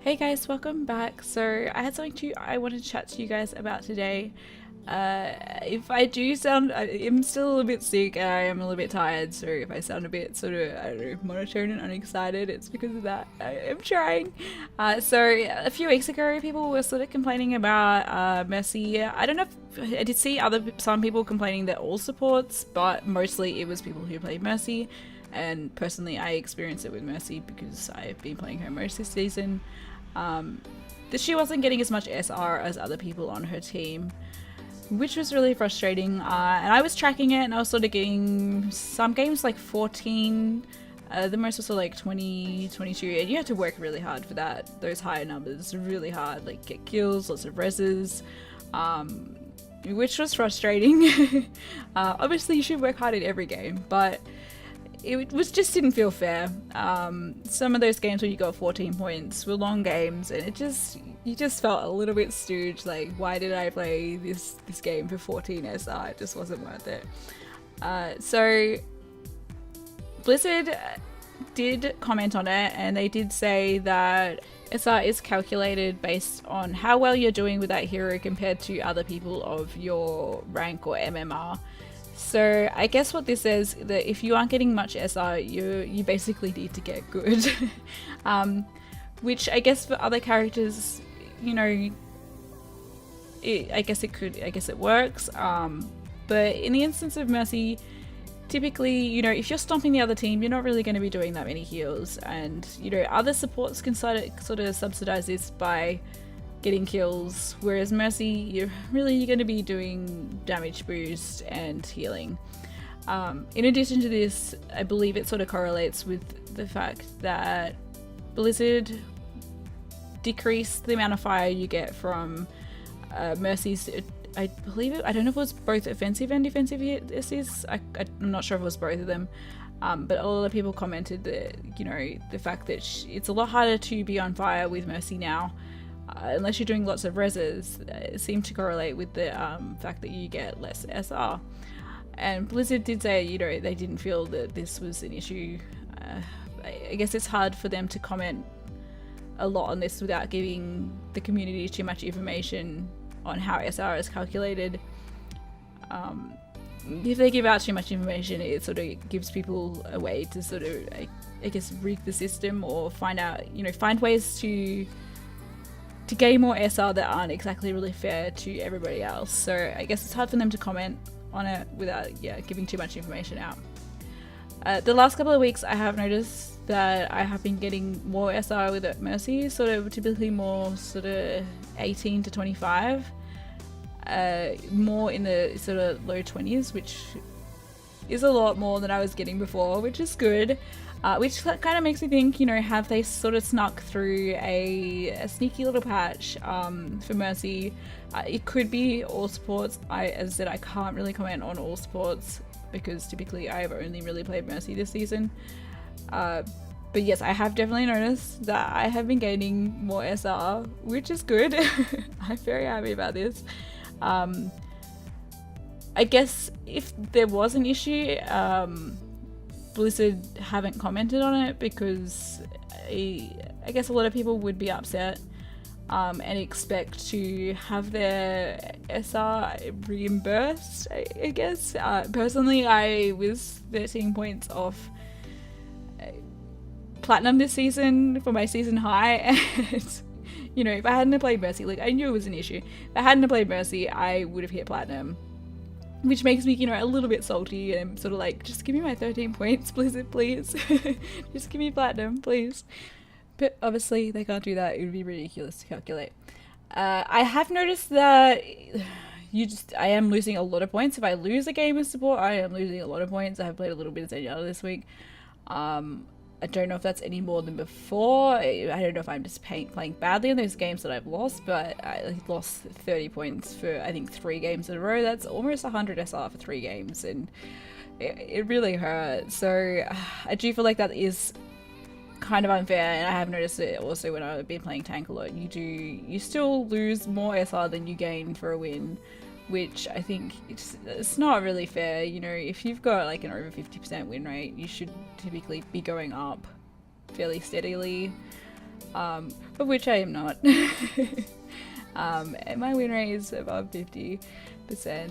Hey guys, welcome back. So I had something I wanted to chat to you guys about today. If I do sound, I'm still a little bit sick and I am a little bit tired. So if I sound a bit sort of, I don't know, monotone and unexcited, it's because of that. I am trying. So a few weeks ago, people were sort of complaining about Mercy. I don't know if I did see some people complaining that all supports, but mostly it was people who played Mercy. And personally, I experienced it with Mercy because I've been playing her most this season. That she wasn't getting as much SR as other people on her team, which was really frustrating. And I was tracking it, and I was sort of getting some games like 14. The most was sort of like 20, 22, and you had to work really hard for that. Those higher numbers, really hard. Like get kills, lots of reses, which was frustrating. Obviously, you should work hard in every game, but it was just didn't feel fair. Some of those games where you got 14 points were long games, and you just felt a little bit stooged. Like, why did I play this game for 14 SR? It just wasn't worth it. So Blizzard did comment on it, and they did say that SR is calculated based on how well you're doing with that hero compared to other people of your rank or MMR. So I guess what this says that if you aren't getting much SR, you basically need to get good. Which I guess for other characters, you know, I guess it works. But in the instance of Mercy, typically, you know, if you're stomping the other team, you're not really going to be doing that many heals, and you know, other supports can sort of subsidize this by getting kills, whereas Mercy, you're going to be doing damage boost and healing. In addition to this, I believe it sort of correlates with the fact that Blizzard decreased the amount of fire you get from Mercy's. I believe it. I don't know if it was both offensive and defensive hits. I'm not sure if it was both of them. But a lot of people commented that, you know, the fact that it's a lot harder to be on fire with Mercy now. Unless you're doing lots of reses, it seemed to correlate with the fact that you get less SR. And Blizzard did say, you know, they didn't feel that this was an issue. I guess it's hard for them to comment a lot on this without giving the community too much information on how SR is calculated. If they give out too much information, it sort of gives people a way to sort of, I guess, rig the system or find ways to gain more SR that aren't exactly really fair to everybody else. So I guess it's hard for them to comment on it without giving too much information out. The last couple of weeks I have noticed that I have been getting more SR with Mercy, sort of typically more sort of 18 to 25, more in the sort of low 20s, which is a lot more than I was getting before, which is good. Which kind of makes me think, you know, have they sort of snuck through a sneaky little patch for Mercy? It could be all sports. As I said, I can't really comment on all sports because typically I've only really played Mercy this season. But yes, I have definitely noticed that I have been gaining more SR, which is good. I'm very happy about this. I guess if there was an issue, Blizzard haven't commented on it because I guess a lot of people would be upset and expect to have their SR reimbursed, I guess. Personally, I was 13 points off Platinum this season for my season high, and you know, if I hadn't played Mercy, like I knew it was an issue. If I hadn't played Mercy, I would have hit Platinum. Which makes me, you know, a little bit salty, and I'm sort of like, just give me my 13 points, Blizzard, please. Just give me Platinum, please. But obviously, they can't do that. It would be ridiculous to calculate. I have noticed that I am losing a lot of points. If I lose a game of support, I am losing a lot of points. I have played a little bit of Zenyatta this week. I don't know if that's any more than before. I don't know if I'm just playing badly in those games that I've lost, but I lost 30 points for, I think, 3 games in a row. That's almost 100 SR for 3 games, and it really hurt. So I do feel like that is kind of unfair, and I have noticed it also when I've been playing tank a lot. You still lose more SR than you gain for a win, which I think it's not really fair. You know, if you've got like an over 50% win rate, you should typically be going up fairly steadily. of which I am not. And my win rate is above 50%,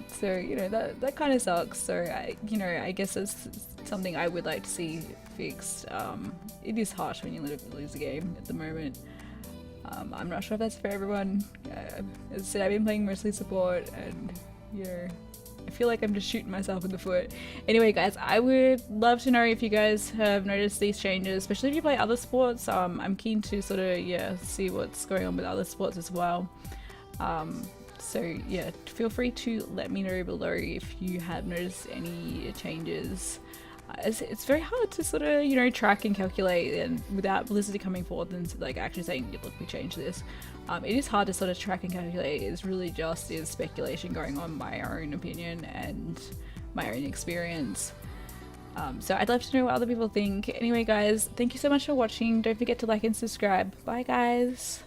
so you know that kind of sucks. So I guess that's something I would like to see fixed. It is harsh when you lose a game at the moment. I'm not sure if that's for everyone. As I said, I've been playing mostly support, and I feel like I'm just shooting myself in the foot. Anyway, guys, I would love to know if you guys have noticed these changes, especially if you play other sports. I'm keen to sort of see what's going on with other sports as well. So yeah, feel free to let me know below if you have noticed any changes. It's very hard to sort of track and calculate, and without Blizzard coming forward and like actually saying, look, we changed this. It is hard to sort of track and calculate. It's really just is speculation going on, my own opinion and my own experience. So I'd love to know what other people think. Anyway, guys, thank you so much for watching. Don't forget to like and subscribe. Bye, guys.